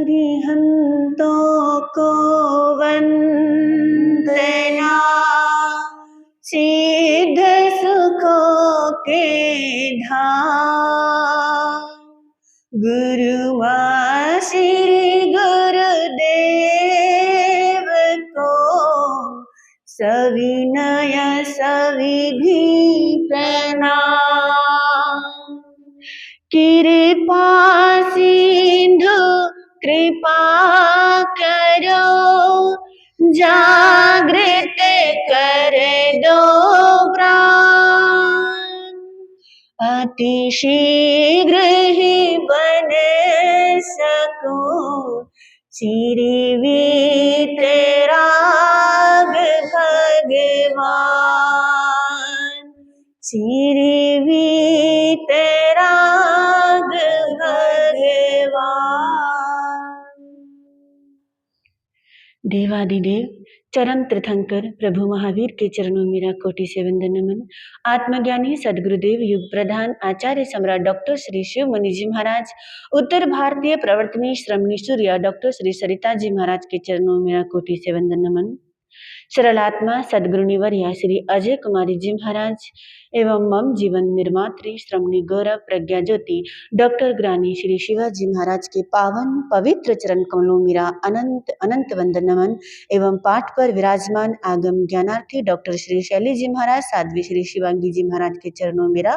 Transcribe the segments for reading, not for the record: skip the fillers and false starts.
अरिहंतों को वंदना, सिद्ध सुखों के धाम। गुरुआ श्री गुरुदेव को सविनय सविधि प्रणाम। कृपा सिंधु कृपा करो, जागृत कर दो प्राण। अति शीघ्र ही बन सकूं चिरवितराग भगवान, चिरवितराग भगवान। देवादिदेव चरण तीर्थंकर प्रभु महावीर के चरणों मेरा कोटि से वंदन नमन। आत्मज्ञानी सदगुरुदेव युग प्रधान आचार्य सम्राट डॉक्टर श्री शिव मुनि जी महाराज, उत्तर भारतीय प्रवर्तनी श्रमणी सूर्य डॉक्टर श्री सरिता जी महाराज के चरणों मेरा कोटि से वंदन नमन। सरलात्मा सदगुरुनिवर्य श्री अजय कुमारी जी महाराज एवं मम जीवन निर्मात्री श्रमणी गौरव प्रज्ञा ज्योति डॉक्टर ग्रानी श्री शिवाजी महाराज के पावन पवित्र चरण कमलों मेरा अनंत अनंत वंदन नमन एवं पाठ पर विराजमान आगम ज्ञानार्थी डॉक्टर श्री शैली जी महाराज साध्वी श्री शिवांगी जी महाराज के चरणों मेरा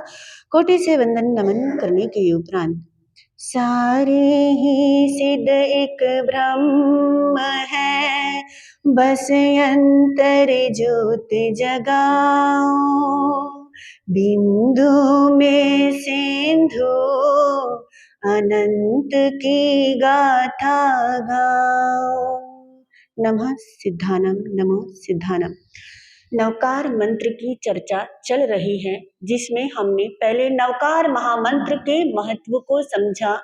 कोटि से वंदन नमन करने के उपरांत सारे ही सिद्ध एक ब्रह्म है, बस अंतर ज्योत जगाओ। बिंदु में सिंधु अनंत की गाथा गाओ। नमः सिद्धानम नमो सिद्धानम। नवकार मंत्र की चर्चा चल रही है, जिसमें हमने पहले नवकार महामंत्र के महत्व को समझा,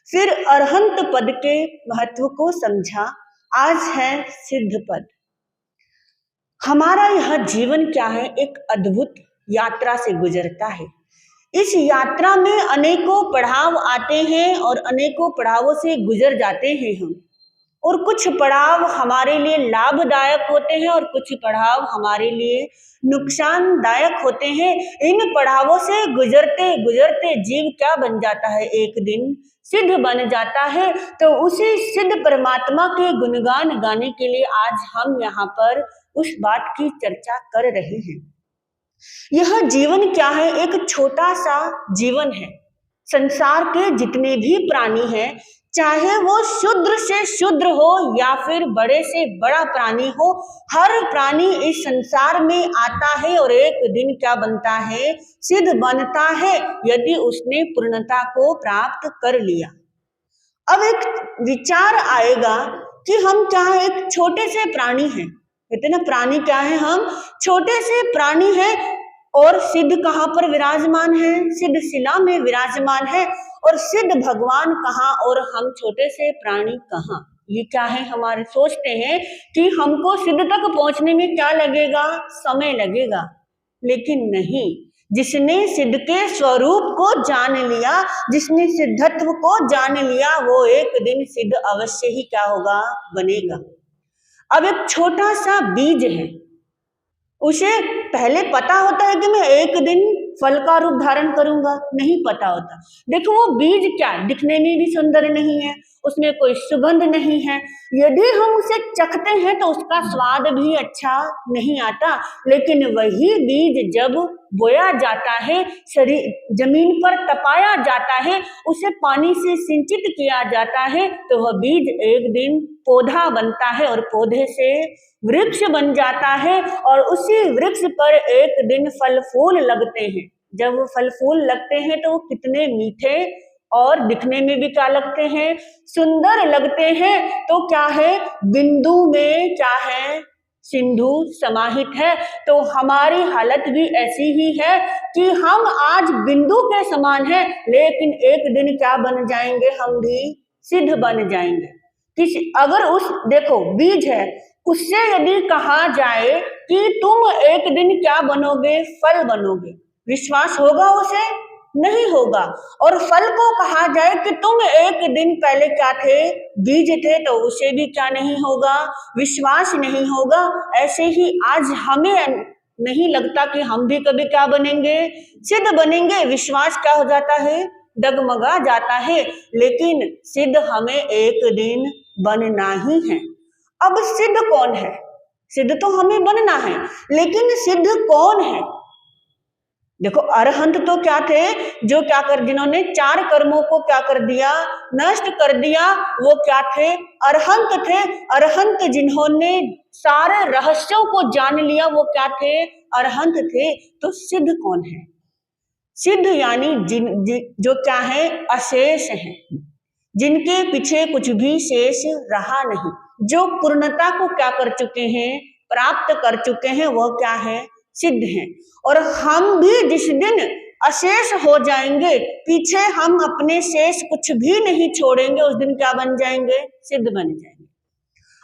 फिर अरहंत पद के महत्व को समझा, आज है सिद्ध पद। हमारा यह जीवन क्या है, एक अद्भुत यात्रा से गुजरता है। इस यात्रा में अनेकों पड़ाव आते हैं और अनेकों पड़ावों से गुजर जाते हैं हम, और कुछ पड़ाव हमारे लिए लाभदायक होते हैं और कुछ पड़ाव हमारे लिए नुकसानदायक होते हैं। इन पड़ावों से गुजरते गुजरते जीव क्या बन जाता है, एक दिन सिद्ध बन जाता है। तो उसी सिद्ध परमात्मा के गुणगान गाने के लिए आज हम यहाँ पर उस बात की चर्चा कर रहे हैं। यह जीवन क्या है, एक छोटा सा जीवन है। संसार के जितने भी प्राणी हैं, चाहे वो शूद्र से शूद्र हो या फिर बड़े से बड़ा प्राणी हो, हर प्राणी इस संसार में आता है और एक दिन क्या बनता है, सिद्ध बनता है, यदि उसने पूर्णता को प्राप्त कर लिया। अब एक विचार आएगा कि हम क्या है, एक छोटे से प्राणी हैं। कहते ना, प्राणी क्या है, हम छोटे से प्राणी हैं और सिद्ध कहाँ पर विराजमान है, सिद्ध शिला में विराजमान है। और सिद्ध भगवान कहाँ और हम छोटे से प्राणी कहाँ। ये क्या है, हमारे सोचते हैं कि हमको सिद्ध तक पहुंचने में क्या लगेगा, समय लगेगा, लेकिन नहीं। जिसने सिद्ध के स्वरूप को जान लिया, जिसने सिद्धत्व को जान लिया, वो एक दिन सिद्ध अवश्य ही क्या होगा, बनेगा। अब एक छोटा सा बीज है, उसे पहले पता होता है कि मैं एक दिन फल का रूप धारण करूंगा, नहीं पता होता। देखो वो बीज क्या, दिखने में भी सुंदर नहीं है, उसमें कोई सुगंध नहीं है। यदि हम उसे चखते हैं तो उसका स्वाद भी अच्छा नहीं आता। लेकिन वही बीज जब बोया जाता है, शरीर जमीन पर तपाया जाता है, उसे पानी से सिंचित किया जाता है, तो वह बीज एक दिन पौधा बनता है और पौधे से वृक्ष बन जाता है। और उसी वृक्ष पर एक दिन फल फूल लगते हैं। जब वो फल फूल लगते हैं तो वो कितने मीठे और दिखने में भी क्या लगते हैं, सुंदर लगते हैं। तो क्या है, बिंदु में क्या है, सिंधु समाहित है। तो हमारी हालत भी ऐसी ही है कि हम आज बिंदु के समान हैं, लेकिन एक दिन क्या बन जाएंगे, हम भी सिद्ध बन जाएंगे। किसी अगर उस देखो बीज है, उससे यदि कहा जाए कि तुम एक दिन क्या बनोगे, फल बनोगे, विश्वास होगा उसे? नहीं होगा। और फल को कहा जाए कि तुम एक दिन पहले क्या थे, बीज थे, तो उसे भी क्या नहीं होगा, विश्वास नहीं होगा। ऐसे ही आज हमें नहीं लगता कि हम भी कभी क्या बनेंगे, सिद्ध बनेंगे। विश्वास क्या हो जाता है, डगमगा जाता है। लेकिन सिद्ध हमें एक दिन बनना ही है। अब सिद्ध कौन है, सिद्ध तो हमें बनना है, लेकिन सिद्ध कौन है। देखो अरहंत तो क्या थे, जो क्या कर, जिन्होंने 4 कर्मों को क्या कर दिया, नष्ट कर दिया, वो क्या थे, अरहंत थे। अरहंत जिन्होंने सारे रहस्यों को जान लिया, वो क्या थे, अरहंत थे। तो सिद्ध कौन है, सिद्ध यानी जो क्या है, अशेष है, जिनके पीछे कुछ भी शेष रहा नहीं, जो पूर्णता को क्या कर चुके हैं, प्राप्त कर चुके हैं, वह क्या है, सिद्ध हैं। और हम भी जिस दिन अशेष हो जाएंगे, पीछे हम अपने शेष कुछ भी नहीं छोड़ेंगे, उस दिन क्या बन जाएंगे, सिद्ध बन जाएंगे।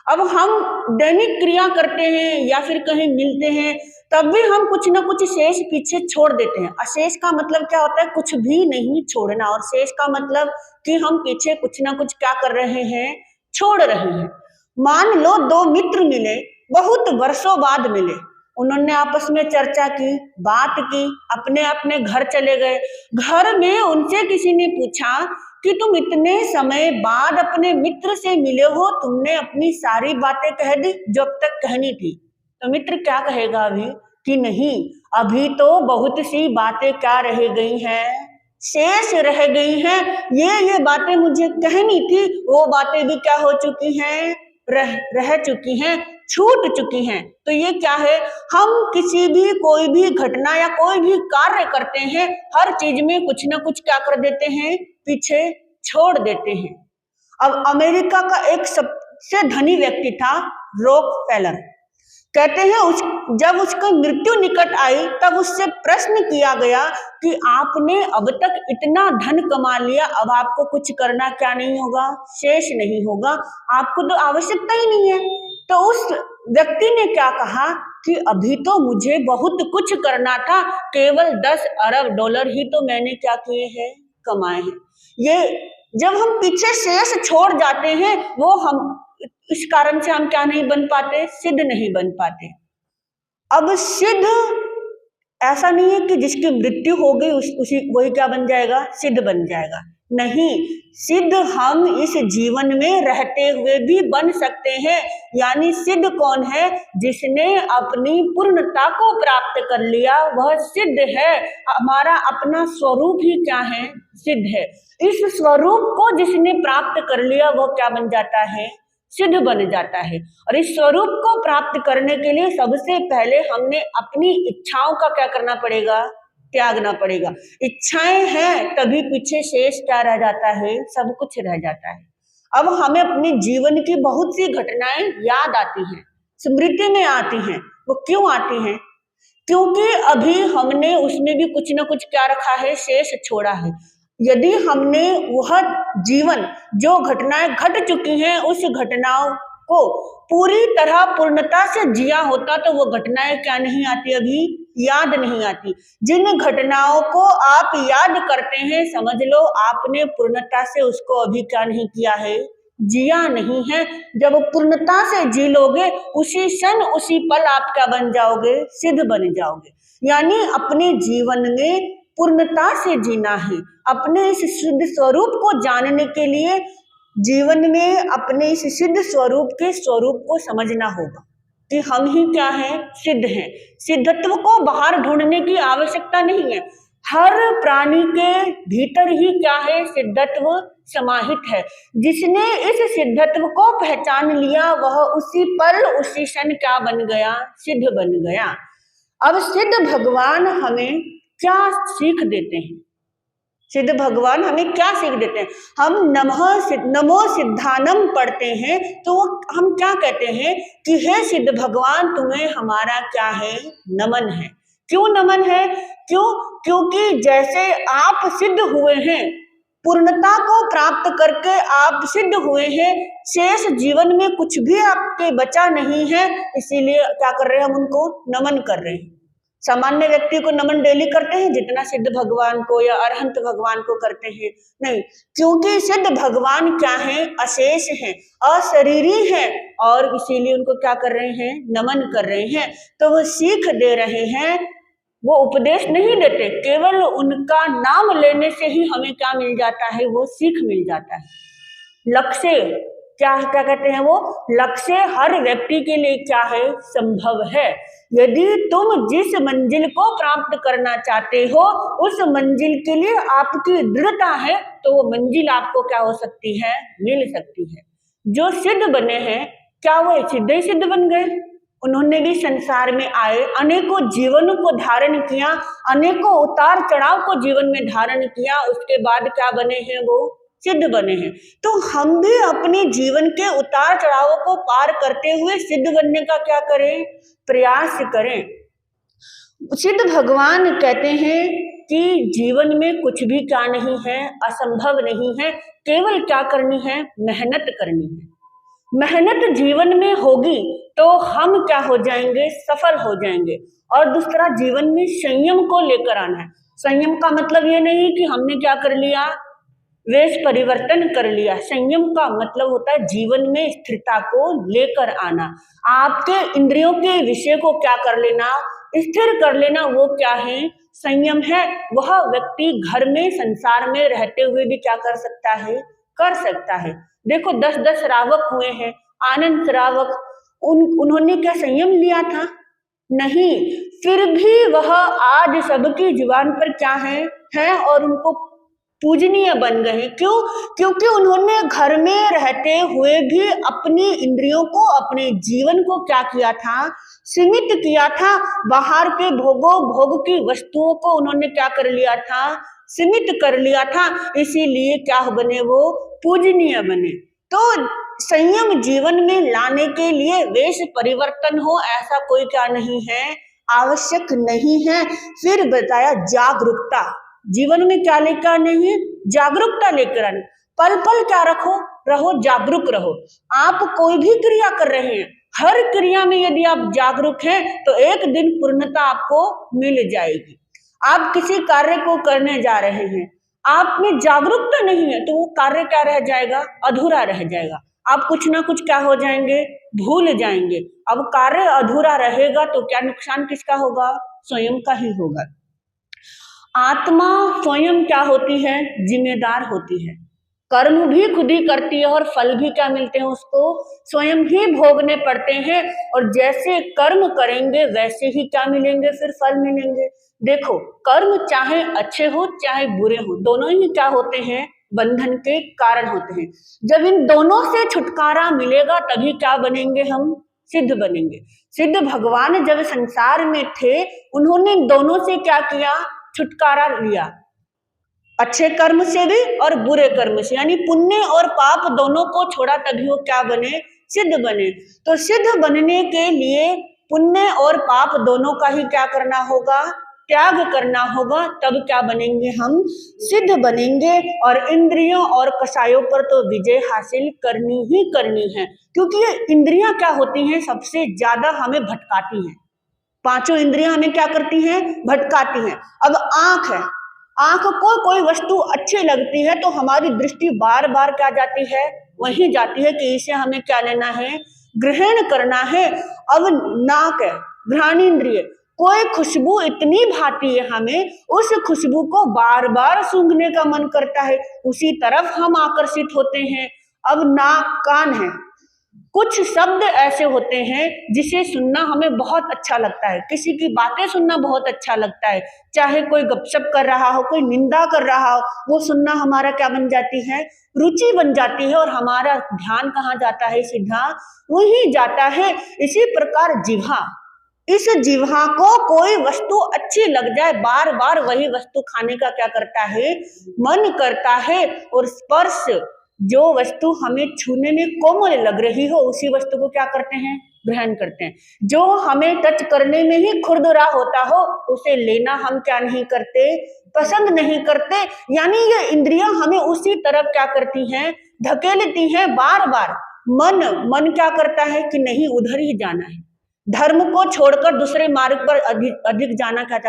अब हम दैनिक क्रिया करते हैं या फिर कहीं मिलते हैं, तब भी हम कुछ ना कुछ शेष पीछे छोड़ देते हैं। अशेष का मतलब क्या होता है, कुछ भी नहीं छोड़ना, और शेष का मतलब कि हम पीछे कुछ ना कुछ क्या कर रहे हैं, छोड़ रहे हैं। मान लो 2 मित्र मिले, बहुत वर्षों बाद मिले, उन्होंने आपस में चर्चा की, बात की, अपने अपने घर चले गए। घर में उनसे किसी ने पूछा कि तुम इतने समय बाद अपने मित्र से मिले हो, तुमने अपनी सारी बातें कह दी जो अब तक कहनी थी। तो मित्र क्या कहेगा अभी, कि नहीं, अभी तो बहुत सी बातें क्या रह गई हैं, शेष रह गई हैं। ये बातें मुझे कहनी थी, वो बातें भी क्या हो चुकी हैं, रह चुकी हैं, छूट चुकी हैं। तो ये क्या है, हम किसी भी कोई भी घटना या कोई भी कार्य करते हैं, हर चीज में कुछ ना कुछ क्या कर देते हैं, पीछे छोड़ देते हैं। अब अमेरिका का एक सबसे धनी व्यक्ति था, रॉकफेलर। कहते हैं जब उसकी मृत्यु निकट आई, तब उससे प्रश्न किया गया कि आपने अब तक इतना धन कमा लिया, अब आपको कुछ करना क्या नहीं होगा, शेष नहीं होगा, आपको तो आवश्यकता ही नहीं है। तो उस व्यक्ति ने क्या कहा कि अभी तो मुझे बहुत कुछ करना था, केवल 10 अरब डॉलर ही तो मैंने क्या किए हैं, कमाए हैं। ये जब हम पीछे शेष छोड़ जाते हैं, वो हम इस कारण से हम क्या नहीं बन पाते, सिद्ध नहीं बन पाते। अब सिद्ध ऐसा नहीं है कि जिसकी मृत्यु हो गई उसी वही क्या बन जाएगा, सिद्ध बन जाएगा। नहीं, सिद्ध हम इस जीवन में रहते हुए भी बन सकते हैं। यानी सिद्ध कौन है, जिसने अपनी पूर्णता को प्राप्त कर लिया, वह सिद्ध है। हमारा अपना स्वरूप ही क्या है, सिद्ध है। इस स्वरूप को जिसने प्राप्त कर लिया, वह क्या बन जाता है, सिद्ध बन जाता है। और इस स्वरूप को प्राप्त करने के लिए सबसे पहले हमने अपनी इच्छाओं का क्या करना पड़ेगा, त्यागना पड़ेगा। इच्छाएं हैं तभी पीछे शेष क्या रह जाता है, सब कुछ रह जाता है। अब हमें अपने जीवन की बहुत सी घटनाएं याद आती हैं, स्मृति में आती हैं। वो क्यों आती हैं, क्योंकि अभी हमने उसमें भी कुछ ना कुछ क्या रखा है, शेष छोड़ा है। यदि हमने वह जीवन जो घटनाएं घट चुकी हैं, उस घटनाओं को पूरी तरह पूर्णता से जिया होता, तो वो घटनाएं क्या नहीं आती, अभी याद नहीं आती। जिन घटनाओं को आप याद करते हैं, समझ लो आपने पूर्णता से उसको अभी क्या नहीं किया है, जिया नहीं है। जब पूर्णता से जी लोगे, उसी क्षण उसी पल आप क्या बन जाओगे, सिद्ध बन जाओगे। यानी अपने जीवन में पूर्णता से जीना है। अपने इस सिद्ध स्वरूप को जानने के लिए जीवन में अपने इस सिद्ध स्वरूप के स्वरूप को समझना होगा कि हम ही क्या हैं, सिद्ध हैं। सिद्धत्व को बाहर ढूंढने की आवश्यकता नहीं है। हर प्राणी के भीतर ही क्या है, सिद्धत्व समाहित है। जिसने इस सिद्धत्व को पहचान लिया, वह उसी पल उसी क्षण क्या बन गया, सिद्ध बन गया। अब सिद्ध भगवान हमें क्या सीख देते हैं, सिद्ध भगवान हमें क्या सीख देते हैं। हम नमो सिद्धानम पढ़ते हैं, तो हम क्या कहते हैं कि हे सिद्ध भगवान, तुम्हें हमारा क्या है, नमन है। क्यों नमन है, क्योंकि जैसे आप सिद्ध हुए हैं, पूर्णता को प्राप्त करके आप सिद्ध हुए हैं, शेष जीवन में कुछ भी आपके बचा नहीं है, इसीलिए क्या कर रहे हैं, हम उनको नमन कर रहे हैं। सामान्य व्यक्ति को नमन डेली करते हैं जितना सिद्ध भगवान को या अरहंत भगवान को करते हैं? नहीं, क्योंकि सिद्ध भगवान क्या है? अशेष हैं, अशरीरी हैं, और इसीलिए उनको क्या कर रहे हैं? नमन कर रहे हैं। तो वो सीख दे रहे हैं, वो उपदेश नहीं देते, केवल उनका नाम लेने से ही हमें क्या मिल जाता है? वो सीख मिल जाता है। लक्ष्य क्या क्या कहते हैं? वो लक्ष्य हर व्यक्ति के लिए क्या है? संभव है। यदि तुम जिस मंजिल को प्राप्त करना चाहते हो उस मंजिल के लिए आपकी दृढ़ता है तो वो मंजिल आपको क्या हो सकती है? मिल सकती है। जो सिद्ध बने हैं क्या वो सिद्ध ही सिद्ध बन गए? उन्होंने भी संसार में आए, अनेकों जीवनों को धारण किया, अनेकों उतार चढ़ाव को जीवन में धारण किया, उसके बाद क्या बने हैं? वो सिद्ध बने हैं। तो हम भी अपने जीवन के उतार चढ़ावों को पार करते हुए सिद्ध बनने का क्या करें? प्रयास करें। सिद्ध भगवान कहते हैं कि जीवन में कुछ भी क्या नहीं है? असंभव नहीं है। केवल क्या करनी है? मेहनत करनी है। मेहनत जीवन में होगी तो हम क्या हो जाएंगे? सफल हो जाएंगे। और दूसरा, जीवन में संयम को लेकर आना है। संयम का मतलब ये नहीं कि हमने क्या कर लिया? वेश परिवर्तन कर लिया। संयम का मतलब होता है जीवन में स्थिरता को लेकर आना, आपके इंद्रियों के विषय को क्या कर लेना? स्थिर कर लेना। वो क्या है? संयम है। वह व्यक्ति घर में संसार में रहते हुए भी क्या कर सकता है? कर सकता है। देखो 10-10 श्रावक हुए हैं, आनंद श्रावक, उन्होंने क्या संयम लिया था? नहीं, फिर भी वह आज सबकी जुबान पर क्या है और उनको पूजनीय बन गए। क्यों? क्योंकि उन्होंने घर में रहते हुए भी अपनी इंद्रियों को, अपने जीवन को क्या किया था? सीमित किया था। बाहर के भोग की वस्तुओं को उन्होंने क्या कर लिया था? सीमित कर लिया था। इसीलिए क्या बने? वो पूजनीय बने। तो संयम जीवन में लाने के लिए वेश परिवर्तन हो ऐसा कोई क्या नहीं है? आवश्यक नहीं है। फिर बताया जागरूकता। जीवन में क्या लेकर आने हैं? जागरूकता लेकर आने। पल पल क्या रहो जागरूक रहो। आप कोई भी क्रिया कर रहे हैं, हर क्रिया में यदि आप जागरूक हैं तो एक दिन पूर्णता आपको मिल जाएगी। आप किसी कार्य को करने जा रहे हैं, आप में जागरूकता नहीं है तो वो कार्य क्या रह जाएगा? अधूरा रह जाएगा। आप कुछ ना कुछ क्या हो जाएंगे? भूल जाएंगे। अब कार्य अधूरा रहेगा तो क्या नुकसान किसका होगा? स्वयं का ही होगा। आत्मा स्वयं क्या होती है? जिम्मेदार होती है। कर्म भी खुद ही करती है और फल भी क्या मिलते हैं? उसको स्वयं ही भोगने पड़ते हैं। और जैसे कर्म करेंगे वैसे ही क्या मिलेंगे? फिर फल मिलेंगे। देखो, कर्म चाहे अच्छे हो चाहे बुरे हो, दोनों ही क्या होते हैं? बंधन के कारण होते हैं। जब इन दोनों से छुटकारा मिलेगा तभी क्या बनेंगे? हम सिद्ध बनेंगे। सिद्ध भगवान जब संसार में थे उन्होंने दोनों से क्या किया? छुटकारा लिया, अच्छे कर्म से भी और बुरे कर्म से, यानी पुण्य और पाप दोनों को छोड़ा तभी वो क्या बने? सिद्ध बने। तो सिद्ध बनने के लिए पुण्य और पाप दोनों का ही क्या करना होगा? त्याग करना होगा। तब क्या बनेंगे? हम सिद्ध बनेंगे। और इंद्रियों और कषायों पर तो विजय हासिल करनी ही करनी है, क्योंकि ये इंद्रियां क्या होती हैं? सबसे ज्यादा हमें भटकाती हैं। पांचों इंद्रियां हमें क्या करती हैं? भटकाती हैं। अब आंख है, आंख को कोई वस्तु अच्छी लगती है तो हमारी दृष्टि बार बार क्या जाती है? वहीं जाती है कि इसे हमें क्या लेना है? ग्रहण करना है। अब नाक है, घ्राणेंद्रिय, कोई खुशबू इतनी भाती है हमें, उस खुशबू को बार बार सूंघने का मन करता है, उसी तरफ हम आकर्षित होते हैं। अब नाक, कान है, कुछ शब्द ऐसे होते हैं जिसे सुनना हमें बहुत अच्छा लगता है, किसी की बातें सुनना बहुत अच्छा लगता है, चाहे कोई गपशप कर रहा हो, कोई निंदा कर रहा हो, वो सुनना हमारा क्या बन जाती है? रुचि बन जाती है। और हमारा ध्यान कहाँ जाता है? सीधा वहीं जाता है। इसी प्रकार जिह्वा, इस जिह्वा को कोई वस्तु अच्छी लग जाए, बार बार वही वस्तु खाने का क्या करता है? मन करता है। और स्पर्श, जो वस्तु हमें छूने में कोमल लग रही हो उसी वस्तु को क्या करते हैं? ग्रहण करते हैं। जो हमें टच करने में ही खुरदुरा होता हो उसे लेना हम क्या नहीं करते? पसंद नहीं करते। यानी ये इंद्रियां हमें उसी तरफ क्या करती हैं? धकेलती हैं बार बार। मन क्या करता है कि नहीं, उधर ही जाना है, धर्म को छोड़कर दूसरे मार्ग पर अधिक जाना क्या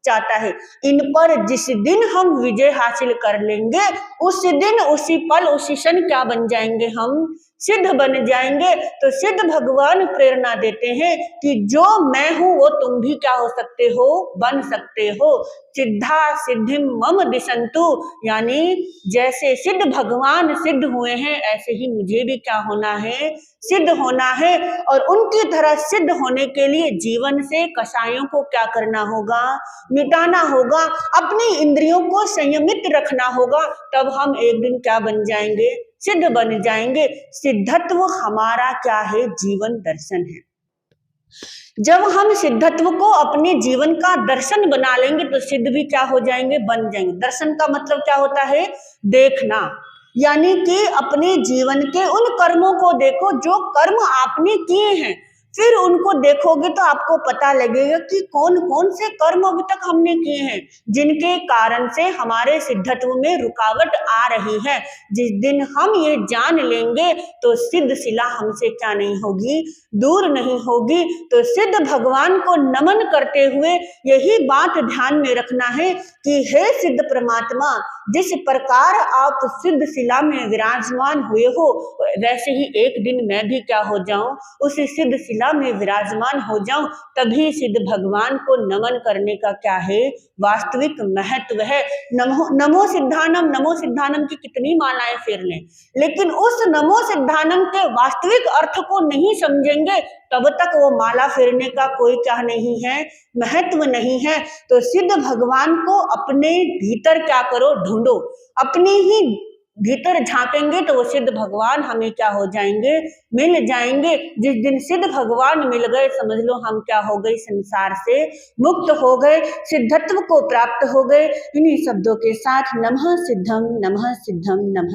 चाहता है। इन पर जिस दिन हम विजय हासिल कर लेंगे, उस दिन, उसी पल, उसी क्षण क्या बन जाएंगे, हम सिद्ध बन जाएंगे। तो सिद्ध भगवान प्रेरणा देते हैं कि जो मैं हूं वो तुम भी क्या हो सकते हो, बन सकते हो। सिद्धा सिद्धिम मम दिशंतु, यानी जैसे सिद्ध भगवान सिद्ध हुए हैं, ऐसे ही मुझे भी क्या होना है, सिद्ध होना है। और उनकी तरह सिद्ध होने के लिए जीवन से कषायों को क्या करना होगा, मिटाना होगा, अपनी इंद्रियों को संयमित रखना होगा। तब हम एक दिन क्या बन जाएंगे, सिद्ध बन जाएंगे। सिद्धत्व हमारा क्या है, जीवन दर्शन है। जब हम सिद्धत्व को अपने जीवन का दर्शन बना लेंगे तो सिद्ध भी क्या हो जाएंगे, बन जाएंगे। दर्शन का मतलब क्या होता है, देखना, यानी कि अपने जीवन के उन कर्मों को देखो जो कर्म आपने किए हैं, फिर उनको देखोगे तो आपको पता लगेगा कि कौन कौन से कर्म अभी तक हमने किए हैं जिनके कारण से हमारे सिद्धत्व में रुकावट आ रही है। जिस दिन हम ये जान लेंगे तो सिद्ध शिला हमसे क्या नहीं होगी, दूर नहीं होगी। तो सिद्ध भगवान को नमन करते हुए यही बात ध्यान में रखना है कि हे सिद्ध परमात्मा, जिस प्रकार आप सिद्ध शिला में विराजमान हुए हो, वैसे ही एक दिन मैं भी क्या हो जाऊं, उस सिद्ध शिला में विराजमान हो जाऊं। तभी सिद्ध भगवान को नमन करने का क्या है, वास्तविक महत्व है। नमो सिद्धानम, नमो सिद्धानम की कितनी मालाएं फेर लें, लेकिन उस नमो सिद्धानम के वास्तविक अर्थ को नहीं समझेंगे तब तक वो माला फेरने का कोई क्या नहीं है, महत्व नहीं है। तो सिद्ध भगवान को अपने भीतर क्या करो, ढूंढो। अपने ही भीतर झांकेंगे तो वो सिद्ध भगवान हमें क्या हो जाएंगे, मिल जाएंगे। जिस दिन सिद्ध भगवान मिल गए, समझ लो हम क्या हो गए, संसार से मुक्त हो गए, सिद्धत्व को प्राप्त हो गए। इन्हीं शब्दों के साथ नमः सिद्धम, नमः सिद्धम, नमः